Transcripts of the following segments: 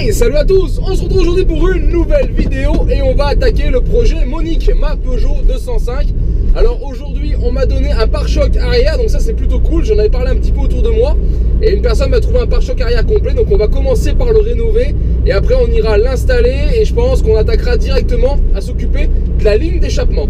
Hey, salut à tous. On se retrouve aujourd'hui pour une nouvelle vidéo et on va attaquer le projet Monique, ma Peugeot 205. Alors aujourd'hui on m'a donné un pare-choc arrière, donc ça c'est plutôt cool. J'en avais parlé un petit peu autour de moi et une personne m'a trouvé un pare-choc arrière complet. Donc on va commencer par le rénover et après on ira l'installer et je pense qu'on attaquera directement à s'occuper de la ligne d'échappement.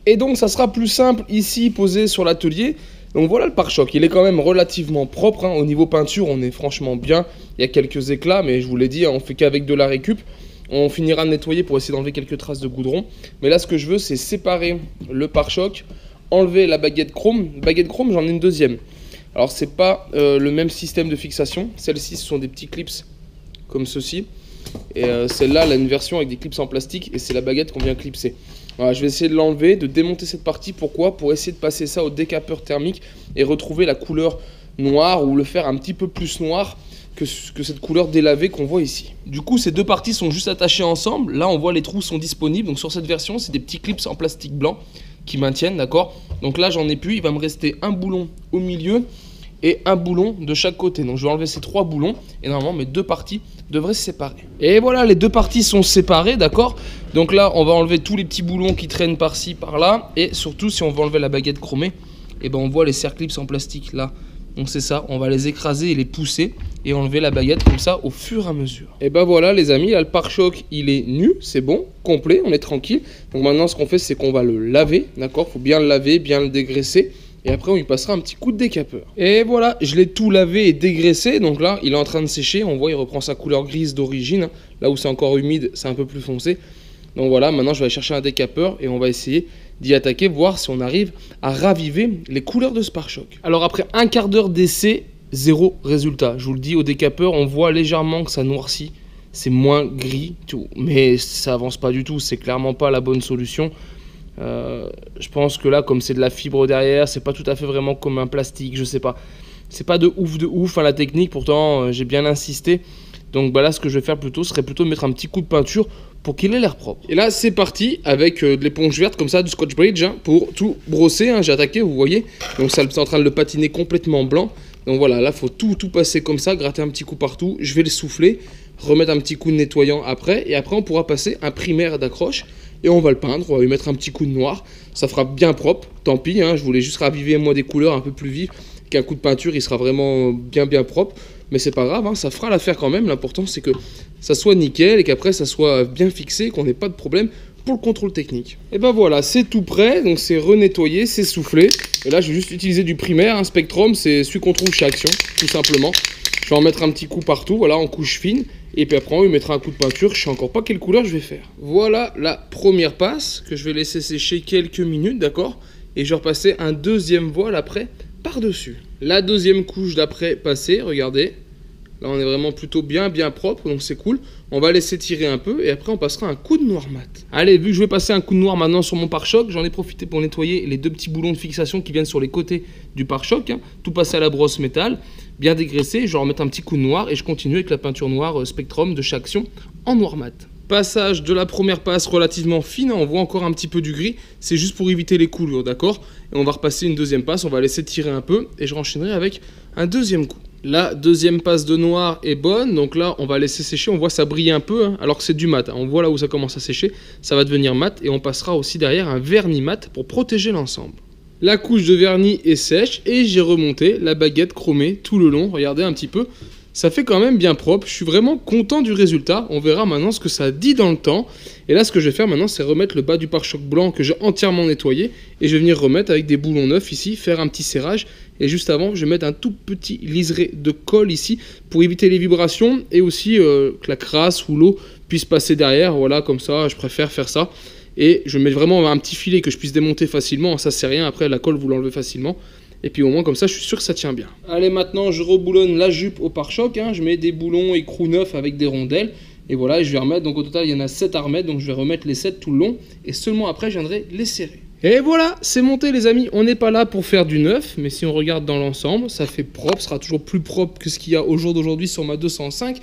Et donc ça sera plus simple ici posé sur l'atelier. Donc voilà le pare-choc, il est quand même relativement propre hein. Au niveau peinture on est franchement bien. Il y a quelques éclats mais je vous l'ai dit hein, on fait qu'avec de la récup. On finira de nettoyer pour essayer d'enlever quelques traces de goudron. Mais là ce que je veux c'est séparer le pare-choc, enlever la baguette chrome. Baguette chrome j'en ai une deuxième. Alors c'est pas le même système de fixation. Celles-ci ce sont des petits clips comme ceci. Et celle-là elle a une version avec des clips en plastique et c'est la baguette qu'on vient clipser. Voilà, je vais essayer de l'enlever, de démonter cette partie. Pourquoi? Pour essayer de passer ça au décapeur thermique et retrouver la couleur noire ou le faire un petit peu plus noir que cette couleur délavée qu'on voit ici. Du coup, ces deux parties sont juste attachées ensemble. Là, on voit les trous sont disponibles. Donc sur cette version, c'est des petits clips en plastique blanc qui maintiennent, d'accord? Donc là, j'en ai plus. Il va me rester un boulon au milieu et un boulon de chaque côté. Donc je vais enlever ces trois boulons et normalement mes deux parties devraient se séparer. Et voilà, les deux parties sont séparées, d'accord? Donc là on va enlever tous les petits boulons qui traînent par-ci, par-là. Et surtout si on veut enlever la baguette chromée, et ben on voit les serre-clips en plastique là. Donc c'est ça, on va les écraser et les pousser et enlever la baguette comme ça au fur et à mesure. Et ben voilà les amis, là le pare-choc il est nu, c'est bon, complet, on est tranquille. Donc maintenant ce qu'on fait c'est qu'on va le laver, d'accord? Faut bien le laver, bien le dégraisser. Et après on lui passera un petit coup de décapeur. Et voilà, je l'ai tout lavé et dégraissé. Donc là il est en train de sécher. On voit il reprend sa couleur grise d'origine. Là où c'est encore humide c'est un peu plus foncé. Donc voilà, maintenant je vais aller chercher un décapeur et on va essayer d'y attaquer, voir si on arrive à raviver les couleurs de ce pare-choc. Alors après un quart d'heure d'essai, zéro résultat. Je vous le dis, au décapeur on voit légèrement que ça noircit. C'est moins gris tout, mais ça avance pas du tout. C'est clairement pas la bonne solution. Je pense que là comme c'est de la fibre derrière, c'est pas tout à fait vraiment comme un plastique, je sais pas. C'est pas de ouf hein, la technique, pourtant j'ai bien insisté. Donc bah là ce que je vais faire plutôt serait plutôt mettre un petit coup de peinture pour qu'il ait l'air propre. Et là c'est parti avec de l'éponge verte comme ça, du Scotch Bridge hein, pour tout brosser hein, j'ai attaqué vous voyez. Donc ça c'est en train de le patiner complètement blanc. Donc voilà, là faut tout passer comme ça, gratter un petit coup partout. Je vais le souffler, remettre un petit coup de nettoyant après. Et après on pourra passer un primaire d'accroche. Et on va le peindre, on va lui mettre un petit coup de noir. Ça fera bien propre, tant pis, hein, je voulais juste raviver moi des couleurs un peu plus vives. Qu'un coup de peinture, il sera vraiment bien propre. Mais c'est pas grave, hein, ça fera l'affaire quand même. L'important c'est que ça soit nickel et qu'après ça soit bien fixé, qu'on n'ait pas de problème pour le contrôle technique. Et ben voilà, c'est tout prêt, donc c'est renettoyé, c'est soufflé. Et là je vais juste utiliser du primaire, un Spectrum, c'est celui qu'on trouve chez Action, tout simplement. Je vais en mettre un petit coup partout, voilà, en couche fine. Et puis après on lui mettra un coup de peinture, je sais encore pas quelle couleur je vais faire. Voilà la première passe que je vais laisser sécher quelques minutes, d'accord? Et je vais repasser un deuxième voile après par-dessus. La deuxième couche d'après passée, regardez. Là on est vraiment plutôt bien propre, donc c'est cool. On va laisser tirer un peu et après on passera un coup de noir mat. Allez, vu que je vais passer un coup de noir maintenant sur mon pare-choc, j'en ai profité pour nettoyer les deux petits boulons de fixation qui viennent sur les côtés du pare-choc, hein. Tout passer à la brosse métal, bien dégraissé, je vais remettre un petit coup de noir et je continue avec la peinture noire Spectrum de chez Action en noir mat. Passage de la première passe relativement fine, on voit encore un petit peu du gris, c'est juste pour éviter les coulures, d'accord? Et on va repasser une deuxième passe, on va laisser tirer un peu et je renchaînerai avec un deuxième coup. La deuxième passe de noir est bonne, donc là on va laisser sécher, on voit ça briller un peu, hein, alors que c'est du mat, hein. On voit là où ça commence à sécher, ça va devenir mat et on passera aussi derrière un vernis mat pour protéger l'ensemble. La couche de vernis est sèche et j'ai remonté la baguette chromée tout le long, regardez un petit peu, ça fait quand même bien propre, je suis vraiment content du résultat, on verra maintenant ce que ça dit dans le temps. Et là ce que je vais faire maintenant c'est remettre le bas du pare-choc blanc que j'ai entièrement nettoyé et je vais venir remettre avec des boulons neufs ici, faire un petit serrage. Et juste avant je vais mettre un tout petit liseré de colle ici pour éviter les vibrations et aussi que la crasse ou l'eau puisse passer derrière, voilà comme ça, je préfère faire ça. Et je mets vraiment un petit filet que je puisse démonter facilement, ça c'est rien, après la colle vous l'enlevez facilement. Et puis au moins comme ça je suis sûr que ça tient bien. Allez maintenant je reboulonne la jupe au pare-choc, hein. Je mets des boulons écrous neufs avec des rondelles. Et voilà, je vais remettre, donc au total il y en a 7 à remettre, donc je vais remettre les 7 tout le long. Et seulement après je viendrai les serrer. Et voilà, c'est monté les amis, on n'est pas là pour faire du neuf, mais si on regarde dans l'ensemble, ça fait propre, sera toujours plus propre que ce qu'il y a au jour d'aujourd'hui sur ma 205.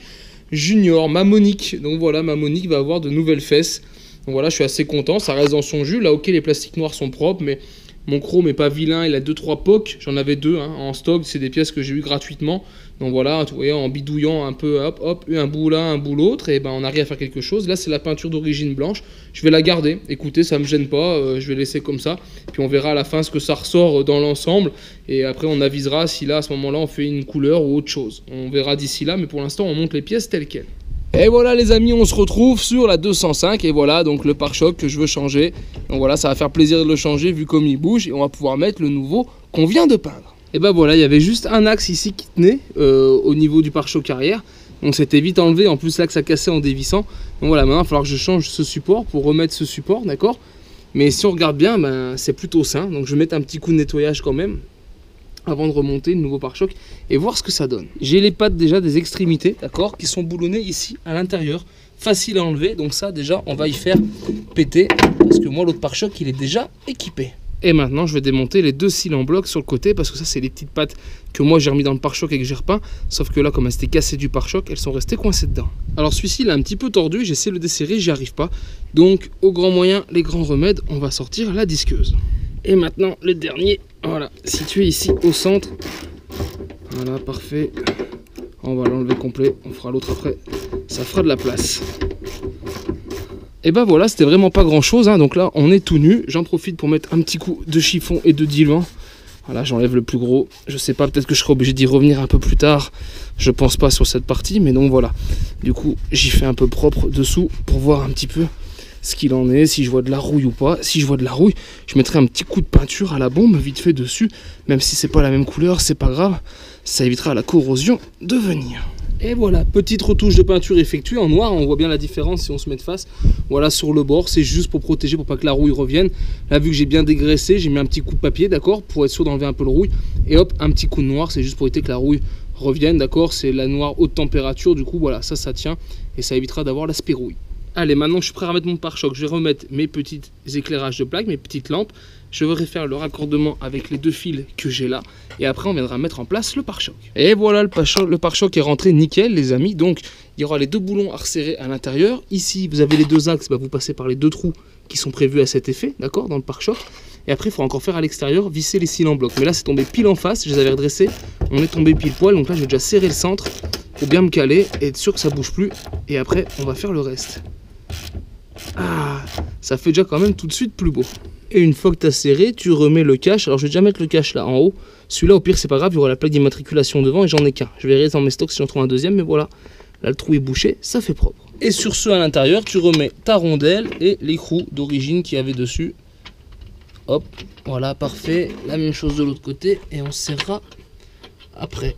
Junior, ma Monique. Donc voilà, ma Monique va avoir de nouvelles fesses. Donc voilà, je suis assez content, ça reste dans son jus. Là, ok, les plastiques noirs sont propres, mais mon chrome est pas vilain, il a 2-3 pocs. J'en avais 2 en stock, c'est des pièces que j'ai eu gratuitement. Donc voilà, vous voyez, en bidouillant un peu, hop, hop, un bout là, un bout l'autre, et ben on arrive à faire quelque chose. Là, c'est la peinture d'origine blanche. Je vais la garder. Écoutez, ça me gêne pas, je vais laisser comme ça. Puis on verra à la fin ce que ça ressort dans l'ensemble. Et après, on avisera si là, à ce moment-là, on fait une couleur ou autre chose. On verra d'ici là, mais pour l'instant, on monte les pièces telles quelles. Et voilà les amis, on se retrouve sur la 205 et voilà donc le pare-choc que je veux changer. Donc voilà, ça va faire plaisir de le changer vu comme il bouge et on va pouvoir mettre le nouveau qu'on vient de peindre. Et ben voilà, il y avait juste un axe ici qui tenait au niveau du pare-choc arrière. Donc c'était vite enlevé, en plus l'axe a cassé en dévissant. Donc voilà, maintenant il va falloir que je change ce support pour remettre ce support, d'accord? Mais si on regarde bien, ben, c'est plutôt sain. Donc je vais mettre un petit coup de nettoyage quand même avant de remonter le nouveau pare-choc et voir ce que ça donne. J'ai les pattes déjà des extrémités, d'accord, qui sont boulonnées ici à l'intérieur, facile à enlever, donc ça déjà on va y faire péter, parce que moi l'autre pare-choc il est déjà équipé. Et maintenant je vais démonter les 2 cils en bloc sur le côté, parce que ça c'est les petites pattes que moi j'ai remis dans le pare-choc et que j'ai repeint, sauf que là comme elles étaient cassées du pare-choc, elles sont restées coincées dedans. Alors celui-ci il est un petit peu tordu, j'essaie de le desserrer, j'y arrive pas, donc au grand moyen, les grands remèdes, on va sortir la disqueuse. Et maintenant le dernier, voilà, situé ici au centre. Voilà, parfait. On va l'enlever complet, on fera l'autre après. Ça fera de la place. Et ben voilà, c'était vraiment pas grand chose, hein. Donc là, on est tout nu. J'en profite pour mettre un petit coup de chiffon et de diluant. Voilà, j'enlève le plus gros. Je sais pas, peut-être que je serai obligé d'y revenir un peu plus tard. Je pense pas sur cette partie, mais donc voilà. Du coup, j'y fais un peu propre dessous pour voir un petit peu ce qu'il en est, si je vois de la rouille ou pas. Si je vois de la rouille, je mettrai un petit coup de peinture à la bombe vite fait dessus, même si c'est pas la même couleur, c'est pas grave, ça évitera la corrosion de venir. Et voilà, petite retouche de peinture effectuée en noir, on voit bien la différence si on se met de face. Voilà, sur le bord, c'est juste pour protéger, pour pas que la rouille revienne. Là, vu que j'ai bien dégraissé, j'ai mis un petit coup de papier, d'accord, pour être sûr d'enlever un peu le rouille. Et hop, un petit coup de noir, c'est juste pour éviter que la rouille revienne, d'accord. C'est la noire haute température, du coup, voilà, ça tient et ça évitera d'avoir l'aspect rouille. Allez, maintenant je suis prêt à remettre mon pare-choc. Je vais remettre mes petits éclairages de plaque, mes petites lampes. Je vais refaire le raccordement avec les 2 fils que j'ai là. Et après, on viendra mettre en place le pare-choc. Et voilà, le pare-choc est rentré nickel, les amis. Donc, il y aura les 2 boulons à resserrer à l'intérieur. Ici, vous avez les 2 axes. Bah, vous passez par les 2 trous qui sont prévus à cet effet, d'accord, dans le pare-choc. Et après, il faut encore faire à l'extérieur, visser les cils en bloc. Mais là, c'est tombé pile en face. Je les avais redressés. On est tombé pile poil. Donc là, je vais déjà serrer le centre pour bien me caler et être sûr que ça bouge plus. Et après, on va faire le reste. Ah, ça fait déjà quand même tout de suite plus beau. Et une fois que tu as serré, tu remets le cache. Alors je vais déjà mettre le cache là en haut. Celui-là au pire c'est pas grave, il y aura la plaque d'immatriculation devant et j'en ai qu'un. Je verrai dans mes stocks si j'en trouve un deuxième, mais voilà. Là le trou est bouché, ça fait propre. Et sur ce à l'intérieur, tu remets ta rondelle et l'écrou d'origine qu'il y avait dessus. Hop, voilà, parfait. La même chose de l'autre côté et on serrera après.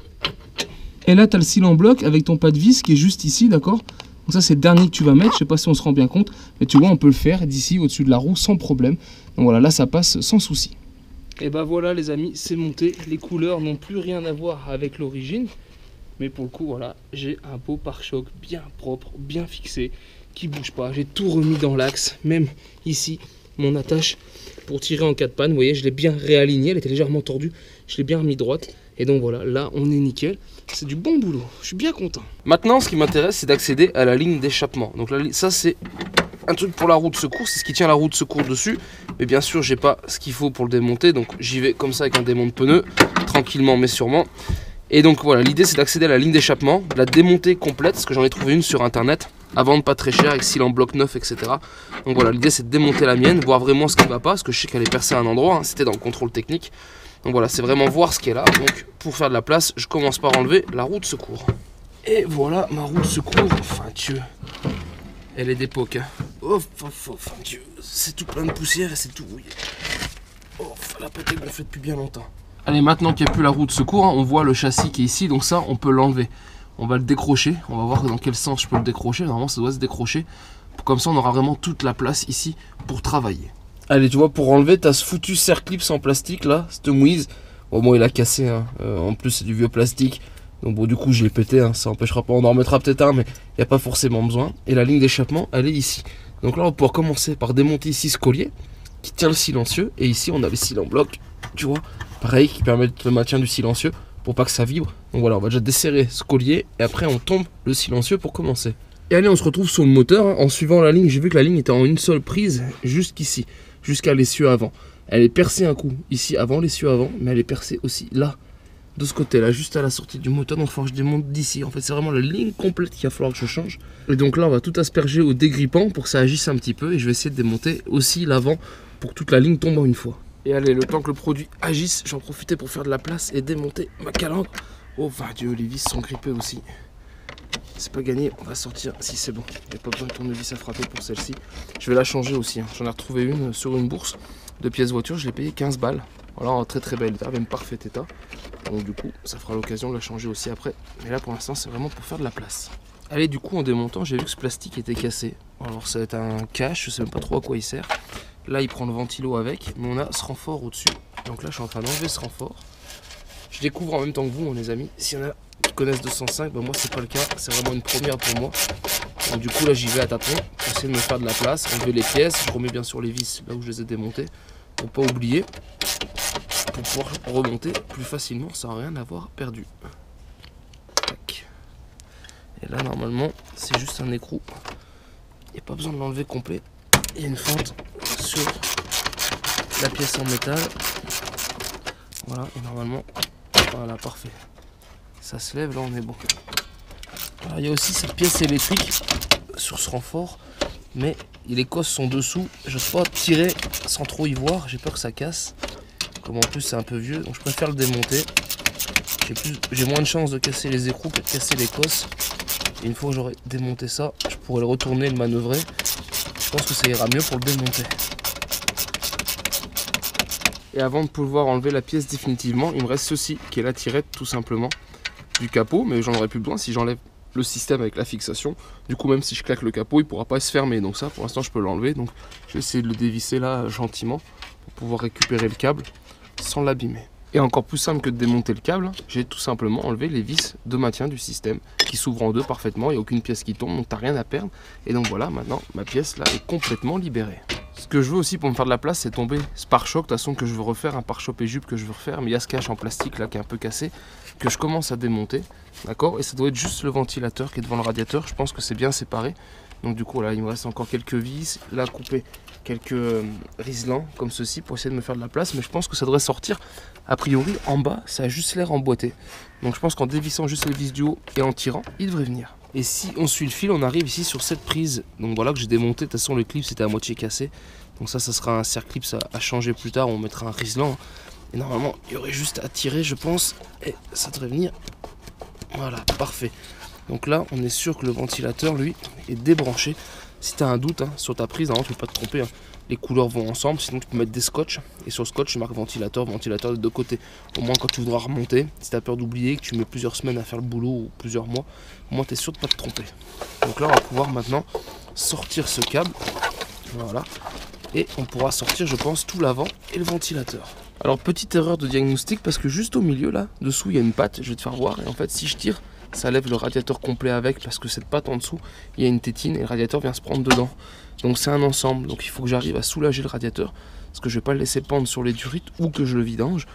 Et là tu as le cil en bloc avec ton pas de vis qui est juste ici, d'accord. Donc ça c'est le dernier que tu vas mettre, je sais pas si on se rend bien compte, mais tu vois on peut le faire d'ici au-dessus de la roue sans problème. Donc voilà, là ça passe sans souci. Et ben voilà les amis, c'est monté, les couleurs n'ont plus rien à voir avec l'origine, mais pour le coup voilà, j'ai un beau pare-choc bien propre, bien fixé, qui bouge pas, j'ai tout remis dans l'axe, même ici mon attache pour tirer en cas de panne, vous voyez je l'ai bien réaligné, elle était légèrement tordue, je l'ai bien remis droite. Et donc voilà, là on est nickel, c'est du bon boulot, je suis bien content. Maintenant ce qui m'intéresse c'est d'accéder à la ligne d'échappement. Donc là, ça c'est un truc pour la roue de secours, c'est ce qui tient la roue de secours dessus. Mais bien sûr j'ai pas ce qu'il faut pour le démonter, donc j'y vais comme ça avec un démont de pneu, tranquillement mais sûrement. Et donc voilà, l'idée c'est d'accéder à la ligne d'échappement, de la démonter complète, parce que j'en ai trouvé une sur internet, à vendre pas très cher, avec cils en bloc neuf, etc. Donc voilà, l'idée c'est de démonter la mienne, voir vraiment ce qui va pas, parce que je sais qu'elle est percée à un endroit, hein, c'était dans le contrôle technique. Donc voilà, c'est vraiment voir ce qui est là. Donc pour faire de la place, je commence par enlever la roue de secours. Et voilà ma roue de secours. Enfin Dieu, elle est d'époque. Hein. Oh, enfin Dieu, c'est tout plein de poussière et c'est tout rouillé. Oh, la pâte est gonflée depuis bien longtemps. Allez, maintenant qu'il n'y a plus la roue de secours, hein, on voit le châssis qui est ici. Donc ça, on peut l'enlever. On va le décrocher. On va voir dans quel sens je peux le décrocher. Normalement, ça doit se décrocher. Comme ça, on aura vraiment toute la place ici pour travailler. Allez, tu vois, pour enlever, t'as ce foutu serre-clips en plastique là, cette mouise. Bon, moi, il a cassé, hein. En plus, c'est du vieux plastique. Donc, bon, du coup, je l'ai pété, hein. Ça empêchera pas, on en remettra peut-être un, mais il n'y a pas forcément besoin. Et la ligne d'échappement, elle est ici. Donc là, on va pouvoir commencer par démonter ici ce collier qui tient le silencieux. Et ici, on a les cils en bloc, tu vois, pareil, qui permettent le maintien du silencieux pour pas que ça vibre. Donc voilà, on va déjà desserrer ce collier et après on tombe le silencieux pour commencer. Et allez, on se retrouve sur le moteur. En suivant la ligne, j'ai vu que la ligne était en une seule prise jusqu'ici, jusqu'à l'essieu avant. Elle est percée un coup ici avant l'essieu avant, mais elle est percée aussi là, de ce côté là, juste à la sortie du moteur. Donc il faut que je démonte d'ici. En fait, c'est vraiment la ligne complète qu'il va falloir que je change. Et donc là, on va tout asperger au dégrippant pour que ça agisse un petit peu. Et je vais essayer de démonter aussi l'avant pour que toute la ligne tombe en une fois. Et allez, le temps que le produit agisse, j'en profitais pour faire de la place et démonter ma calandre. Oh, va Dieu, les vis sont grippées aussi. C'est pas gagné, on va sortir si c'est bon. Il n'y a pas besoin de tournevis à frapper pour celle-ci. Je vais la changer aussi. J'en ai retrouvé une sur une bourse de pièces voiture. Je l'ai payé 15 balles. Voilà, en très bel état, même parfait état. Donc du coup, ça fera l'occasion de la changer aussi après. Mais là pour l'instant, c'est vraiment pour faire de la place. Allez, du coup, en démontant, j'ai vu que ce plastique était cassé. Alors ça va être un cache, je sais même pas trop à quoi il sert. Là, il prend le ventilo avec, mais on a ce renfort au-dessus. Donc là, je suis en train d'enlever ce renfort. Je découvre en même temps que vous, mes amis. S'il y en a qui connaissent 205, ben moi c'est pas le cas, c'est vraiment une première pour moi. Donc du coup là j'y vais à tâtons pour essayer de me faire de la place, enlever les pièces, je remets bien sûr les vis là où je les ai démontées pour pas oublier, pour pouvoir remonter plus facilement sans rien avoir perdu. Tac. Et là normalement c'est juste un écrou, il n'y a pas besoin de l'enlever complet, il y a une fente sur la pièce en métal, voilà, et normalement, voilà, parfait. Ça se lève, là on est bon. Alors, il y a aussi cette pièce électrique sur ce renfort, mais les cosses sont dessous. Je n'ose pas tirer sans trop y voir, j'ai peur que ça casse. Comme en plus c'est un peu vieux, donc je préfère le démonter. J'ai moins de chances de casser les écrous que de casser les cosses. Et une fois que j'aurai démonté ça, je pourrai le retourner et le manœuvrer. Je pense que ça ira mieux pour le démonter. Et avant de pouvoir enlever la pièce définitivement, il me reste ceci, qui est la tirette tout simplement du capot, mais j'en aurai plus besoin si j'enlève le système avec la fixation. Du coup, même si je claque le capot, il pourra pas se fermer. Donc ça, pour l'instant, je peux l'enlever. Donc je vais essayer de le dévisser là gentiment pour pouvoir récupérer le câble sans l'abîmer. Et encore plus simple que de démonter le câble, j'ai tout simplement enlevé les vis de maintien du système qui s'ouvrent en deux parfaitement. Il n'y a aucune pièce qui tombe, donc tu n'as rien à perdre. Et donc voilà, maintenant ma pièce là est complètement libérée. Ce que je veux aussi pour me faire de la place, c'est tomber ce pare-choc. De toute façon, que je veux refaire, un pare-choc et jupe que je veux refaire. Mais il y a ce cache en plastique là qui est un peu cassé, que je commence à démonter. D'accord. Et ça doit être juste le ventilateur qui est devant le radiateur. Je pense que c'est bien séparé. Donc du coup, là, il me reste encore quelques vis. Là, couper quelques riselants comme ceci pour essayer de me faire de la place. Mais je pense que ça devrait sortir. A priori, en bas, ça a juste l'air emboîté. Donc je pense qu'en dévissant juste les vis du haut et en tirant, il devrait venir. Et si on suit le fil, on arrive ici sur cette prise. Donc voilà que j'ai démonté. De toute façon, le clip c'était à moitié cassé. Donc ça sera un serre-clip à changer plus tard. On mettra un riselant. Et normalement, il y aurait juste à tirer, je pense. Et ça devrait venir. Voilà, parfait. Donc là, on est sûr que le ventilateur, lui, est débranché. Si tu as un doute sur ta prise, normalement, tu ne peux pas te tromper. Les couleurs vont ensemble, sinon tu peux mettre des scotch. Et sur le scotch, tu marques ventilateur de deux côtés. Au moins, quand tu voudras remonter, si tu as peur d'oublier, que tu mets plusieurs semaines à faire le boulot ou plusieurs mois, au moins, tu es sûr de ne pas te tromper. Donc là, on va pouvoir maintenant sortir ce câble. Voilà. Et on pourra sortir, je pense, tout l'avant et le ventilateur. Alors, petite erreur de diagnostic, parce que juste au milieu, là, dessous, il y a une patte. Je vais te faire voir. Et en fait, si je tire, ça lève le radiateur complet avec, parce que cette patte en dessous, il y a une tétine et le radiateur vient se prendre dedans. Donc c'est un ensemble, donc il faut que j'arrive à soulager le radiateur, parce que je ne vais pas le laisser pendre sur les durites ou que je le vidange,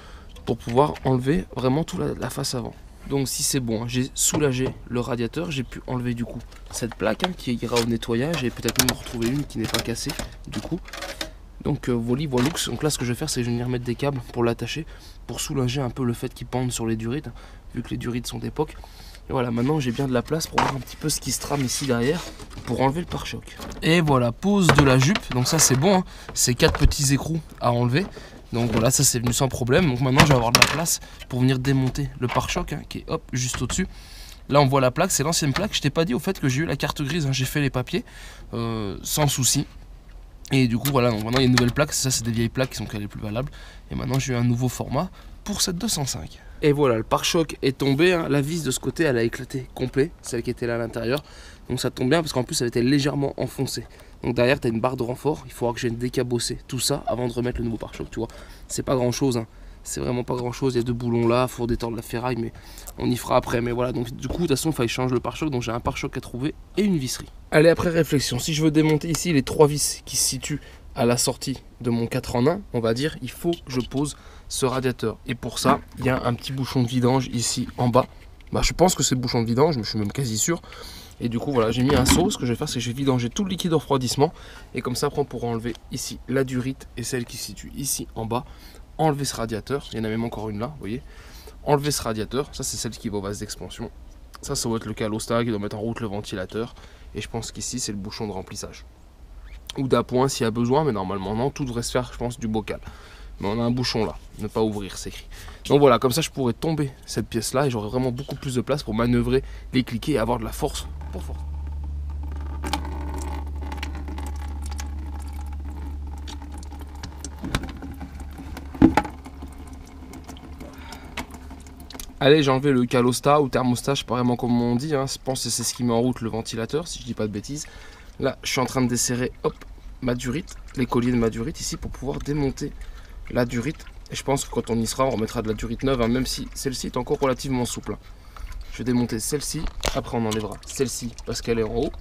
pour pouvoir enlever vraiment toute la face avant. Donc si c'est bon, j'ai soulagé le radiateur, j'ai pu enlever du coup cette plaque qui ira au nettoyage et peut-être même retrouver une qui n'est pas cassée du coup. Donc voilà, voilux. Donc là ce que je vais faire, c'est que je vais venir mettre des câbles pour l'attacher, pour soulager un peu le fait qu'il pende sur les durites, vu que les durites sont d'époque. Et voilà, maintenant j'ai bien de la place pour voir un petit peu ce qui se trame ici derrière pour enlever le pare-choc. Et voilà, pose de la jupe, donc ça c'est bon, c'est 4 petits écrous à enlever. Donc voilà, ça c'est venu sans problème. Donc maintenant je vais avoir de la place pour venir démonter le pare-choc qui est hop, juste au-dessus. Là on voit la plaque, c'est l'ancienne plaque. Je t'ai pas dit au fait que j'ai eu la carte grise, j'ai fait les papiers sans souci. Et du coup voilà, donc maintenant il y a une nouvelle plaque, ça c'est des vieilles plaques qui sont les plus valables. Et maintenant j'ai eu un nouveau format pour cette 205. Et voilà, le pare-choc est tombé, la vis de ce côté elle a éclaté complet, celle qui était là à l'intérieur. Donc ça tombe bien parce qu'en plus elle était légèrement enfoncée. Donc derrière tu as une barre de renfort, il faudra que je vienne décabosser tout ça avant de remettre le nouveau pare-choc, tu vois. C'est pas grand chose, c'est vraiment pas grand chose, il y a deux boulons là, il faut détendre la ferraille mais on y fera après. Mais voilà, donc du coup de toute façon il fallait changer le pare-choc, donc j'ai un pare-choc à trouver et une visserie. Allez, après réflexion, si je veux démonter ici les 3 vis qui se situent à la sortie de mon 4 en 1, on va dire, il faut que je pose ce radiateur. Et pour ça, il y a un petit bouchon de vidange ici en bas. Bah, je pense que c'est le bouchon de vidange, mais je suis même quasi sûr. Et du coup, voilà, j'ai mis un seau. Ce que je vais faire, c'est que je vais vidanger tout le liquide de refroidissement. Et comme ça, après, on pourra enlever ici la durite et celle qui se situe ici en bas. Enlever ce radiateur. Il y en a même encore une là, vous voyez. Enlever ce radiateur. Ça, c'est celle qui va au vase d'expansion. Ça va être le calostat qui doit mettre en route le ventilateur. Et je pense qu'ici, c'est le bouchon de remplissage. Ou d'appoint s'il y a besoin, mais normalement, non. Tout devrait se faire, je pense, du bocal. Mais on a un bouchon là, ne pas ouvrir, c'est écrit. Donc voilà, comme ça je pourrais tomber cette pièce là et j'aurai vraiment beaucoup plus de place pour manœuvrer, les cliquer et avoir de la force pour force. Allez, j'ai enlevé le calostat ou thermostat, je sais pas vraiment comment on dit, hein. Je pense que c'est ce qui met en route le ventilateur, si je dis pas de bêtises. Là, je suis en train de desserrer, hop, ma durite, les colliers de ma durite ici pour pouvoir démonter la durite. Et je pense que quand on y sera, on remettra de la durite neuve, hein, même si celle-ci est encore relativement souple. Hein. Je vais démonter celle-ci, après on enlèvera celle-ci parce qu'elle est en haut.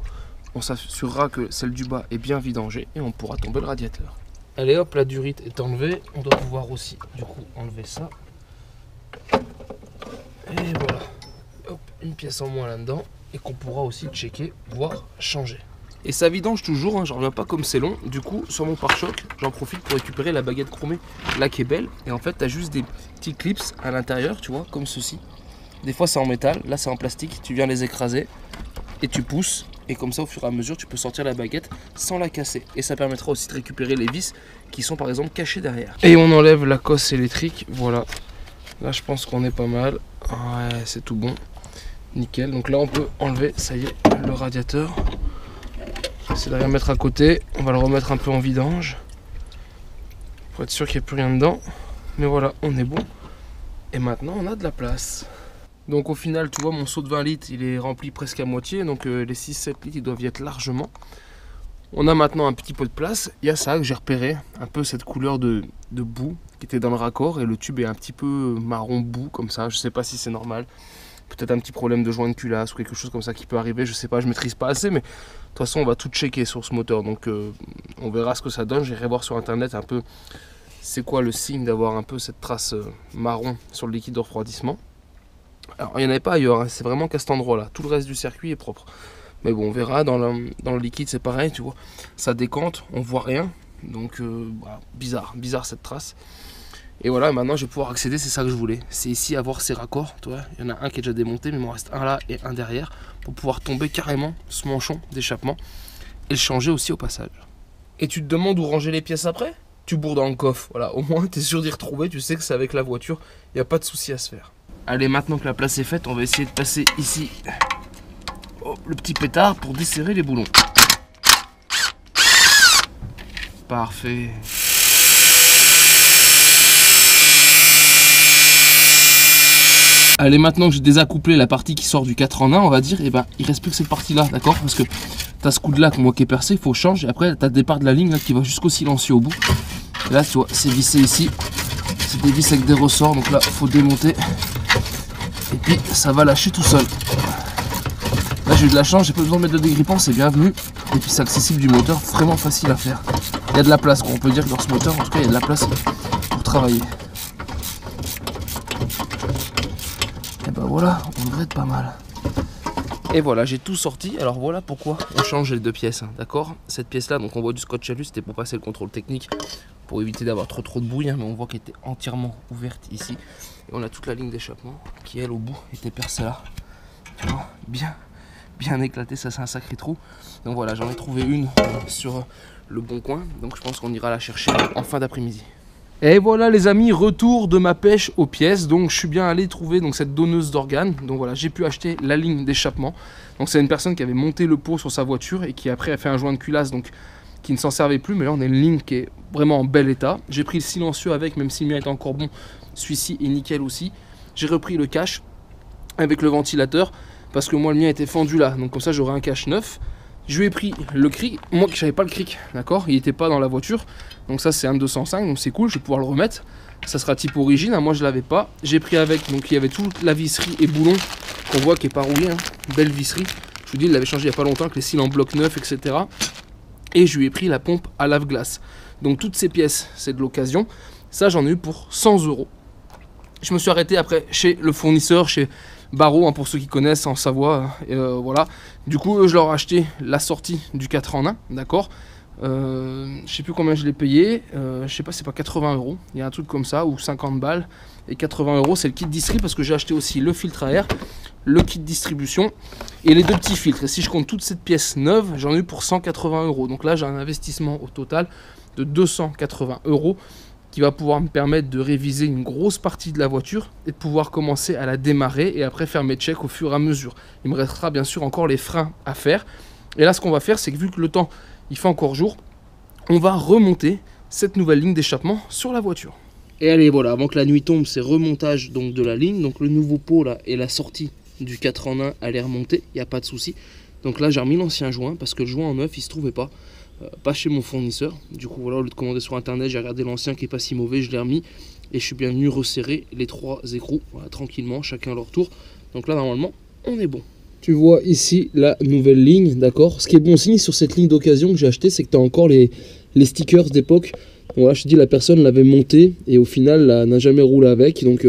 On s'assurera que celle du bas est bien vidangée et on pourra tomber le radiateur. Allez hop, la durite est enlevée. On doit pouvoir aussi, du coup, enlever ça. Et voilà. Hop, une pièce en moins là-dedans et qu'on pourra aussi checker, voire changer. Et ça vidange toujours, hein, j'en reviens pas comme c'est long. Du coup, sur mon pare-choc, j'en profite pour récupérer la baguette chromée, là qui est belle. Et en fait, tu as juste des petits clips à l'intérieur, tu vois, comme ceci. Des fois, c'est en métal, là, c'est en plastique. Tu viens les écraser et tu pousses. Et comme ça, au fur et à mesure, tu peux sortir la baguette sans la casser. Et ça permettra aussi de récupérer les vis qui sont, par exemple, cachées derrière. Et on enlève la cosse électrique, voilà. Là, je pense qu'on est pas mal. Ouais, c'est tout bon. Nickel. Donc là, on peut enlever, ça y est, le radiateur. C'est de rien mettre à côté, on va le remettre un peu en vidange pour être sûr qu'il n'y a plus rien dedans. Mais voilà, on est bon. Et maintenant on a de la place. Donc au final, tu vois, mon seau de 20 litres, il est rempli presque à moitié. Donc les 6-7 litres, ils doivent y être largement. On a maintenant un petit peu de place. Il y a ça que j'ai repéré, un peu cette couleur de boue qui était dans le raccord. Et le tube est un petit peu marron boue comme ça, je sais pas si c'est normal. Peut-être un petit problème de joint de culasse ou quelque chose comme ça qui peut arriver, je sais pas, je maîtrise pas assez, mais de toute façon on va tout checker sur ce moteur, donc on verra ce que ça donne. J'irai voir sur internet un peu c'est quoi le signe d'avoir un peu cette trace marron sur le liquide de refroidissement. Alors il n'y en avait pas ailleurs, hein, c'est vraiment qu'à cet endroit là, tout le reste du circuit est propre. Mais bon, on verra, dans le liquide c'est pareil, tu vois, ça décante, on voit rien, donc voilà, bizarre cette trace. Et voilà, maintenant je vais pouvoir accéder, c'est ça que je voulais. C'est ici avoir ces raccords, tu vois. Il y en a un qui est déjà démonté, mais il m'en reste un là et un derrière pour pouvoir tomber carrément ce manchon d'échappement et le changer aussi au passage. Et tu te demandes où ranger les pièces après? Tu bourres dans le coffre, voilà. Au moins tu es sûr d'y retrouver, tu sais que c'est avec la voiture, il n'y a pas de souci à se faire. Allez, maintenant que la place est faite, on va essayer de passer ici le petit pétard pour desserrer les boulons. Parfait. Allez, maintenant que j'ai désaccouplé la partie qui sort du 4 en 1, on va dire, et ben il reste plus que cette partie là, d'accord? Parce que tu as ce coude là moi qui est percé, il faut changer. Et après tu as le départ de la ligne là, qui va jusqu'au silencieux au bout. Et là tu vois, c'est vissé ici. C'est des vis avec des ressorts, donc là il faut démonter. Et puis ça va lâcher tout seul. Là j'ai eu de la chance, j'ai pas besoin de mettre de dégrippant, c'est bienvenu. Et puis c'est accessible du moteur, vraiment facile à faire. Il y a de la place, quoi. On peut dire que dans ce moteur, en tout cas, il y a de la place pour travailler. Et ben voilà, on devrait être pas mal. Et voilà, j'ai tout sorti. Alors voilà pourquoi on change les deux pièces, hein, d'accord? Cette pièce là, donc on voit du scotch alu, c'était pour passer le contrôle technique, pour éviter d'avoir trop de bruit, hein, mais on voit qu'elle était entièrement ouverte ici. Et on a toute la ligne d'échappement qui, elle, au bout, était percée là. Tu vois, bien éclatée, ça c'est un sacré trou. Donc voilà, j'en ai trouvé une sur le bon coin, donc je pense qu'on ira la chercher en fin d'après-midi. Et voilà les amis, retour de ma pêche aux pièces. Donc je suis bien allé trouver donc cette donneuse d'organes. Donc voilà, j'ai pu acheter la ligne d'échappement. Donc c'est une personne qui avait monté le pot sur sa voiture et qui après a fait un joint de culasse, donc qui ne s'en servait plus. Mais là on a une ligne qui est vraiment en bel état. J'ai pris le silencieux avec, même si le mien est encore bon. Celui-ci est nickel aussi. J'ai repris le cache avec le ventilateur parce que moi le mien était fendu là. Donc comme ça j'aurai un cache neuf. Je lui ai pris le cric, moi je savais pas le cric, d'accord, il était pas dans la voiture, donc ça c'est un 205, donc c'est cool, je vais pouvoir le remettre, ça sera type origine, hein, moi je l'avais pas, j'ai pris avec, donc il y avait toute la visserie et boulon, qu'on voit qui est pas rouillé, hein. Belle visserie, je vous dis il l'avait changé il y a pas longtemps, avec les cils en bloc neuf, etc. Et je lui ai pris la pompe à lave-glace, Donc toutes ces pièces, c'est de l'occasion. Ça, j'en ai eu pour 100 €. Je me suis arrêté après chez le fournisseur, chez Barreau, pour ceux qui connaissent en Savoie. Voilà. Du coup, je leur ai acheté la sortie du 4 en 1, d'accord. Je sais plus combien je l'ai payé. Je sais pas, c'est pas 80 €. Il y a un truc comme ça, ou 50 balles. Et 80 €, c'est le kit distrib, parce que j'ai acheté aussi le filtre à air, le kit distribution et les 2 petits filtres. Et si je compte toute cette pièce neuve, j'en ai eu pour 180 €. Donc là, j'ai un investissement au total de 280 € qui va pouvoir me permettre de réviser une grosse partie de la voiture et de pouvoir commencer à la démarrer et après faire mes checks au fur et à mesure. Il me restera bien sûr encore les freins à faire. Et là, ce qu'on va faire, c'est que vu que le temps, il fait encore jour, on va remonter cette nouvelle ligne d'échappement sur la voiture. Et allez, voilà, avant que la nuit tombe, c'est remontage donc de la ligne. Donc le nouveau pot là et la sortie du 4 en 1, elle est remontée, il n'y a pas de souci. Donc là, j'ai remis l'ancien joint parce que le joint en neuf, il se trouvait pas. Pas chez mon fournisseur. Du coup, voilà, au lieu de commander sur internet, j'ai regardé l'ancien qui est pas si mauvais, je l'ai remis et je suis bien venu resserrer les 3 écrous, voilà, tranquillement, chacun à leur tour. Donc là, normalement, on est bon. Tu vois ici la nouvelle ligne, d'accord. Ce qui est bon aussi sur cette ligne d'occasion que j'ai acheté, c'est que tu as encore les stickers d'époque. Voilà, je te dis, la personne l'avait monté et au final, n'a jamais roulé avec. Donc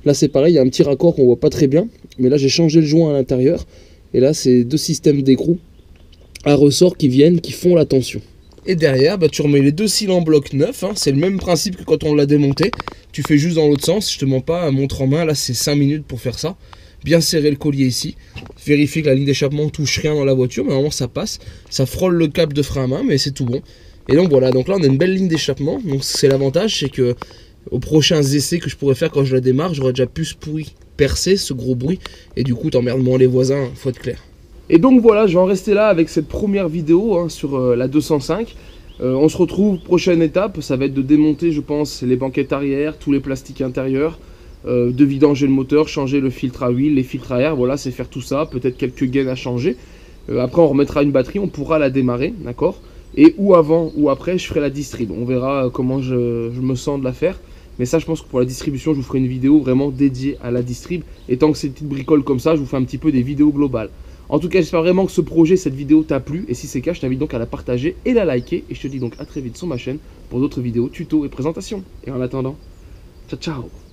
là, c'est pareil, il y a un petit raccord qu'on voit pas très bien. Mais là, j'ai changé le joint à l'intérieur. Et là, c'est 2 systèmes d'écrous à ressort qui viennent, qui font la tension. Et derrière, tu remets les 2 cils en bloc neuf, c'est le même principe que quand on l'a démonté. Tu fais juste dans l'autre sens, je te mens pas, montre en main, là c'est 5 minutes pour faire ça. Bien serrer le collier ici, vérifier que la ligne d'échappement ne touche rien dans la voiture, mais normalement ça passe. Ça frôle le câble de frein à main, mais c'est tout bon. Et donc voilà, donc là on a une belle ligne d'échappement, donc c'est l'avantage, c'est que aux prochains essais que je pourrais faire quand je la démarre, j'aurais déjà plus ce bruit percer, ce gros bruit, et du coup t'emmerdes moins les voisins, faut être clair. Et donc voilà, je vais en rester là avec cette première vidéo sur la 205. On se retrouve, prochaine étape, ça va être de démonter, je pense, les banquettes arrière, tous les plastiques intérieurs, de vidanger le moteur, changer le filtre à huile, les filtres à air, voilà, c'est faire tout ça, peut-être quelques gaines à changer. Après, on remettra une batterie, on pourra la démarrer, d'accord. Et ou avant ou après, je ferai la distrib. On verra comment je me sens de la faire. Mais ça, je pense que pour la distribution, je vous ferai une vidéo vraiment dédiée à la distrib. Et tant que c'est une petite bricole comme ça, je vous fais un petit peu des vidéos globales. En tout cas, j'espère vraiment que ce projet, cette vidéo t'a plu. Et si c'est le cas, je t'invite donc à la partager et la liker. Et je te dis donc à très vite sur ma chaîne pour d'autres vidéos, tutos et présentations. Et en attendant, ciao ciao.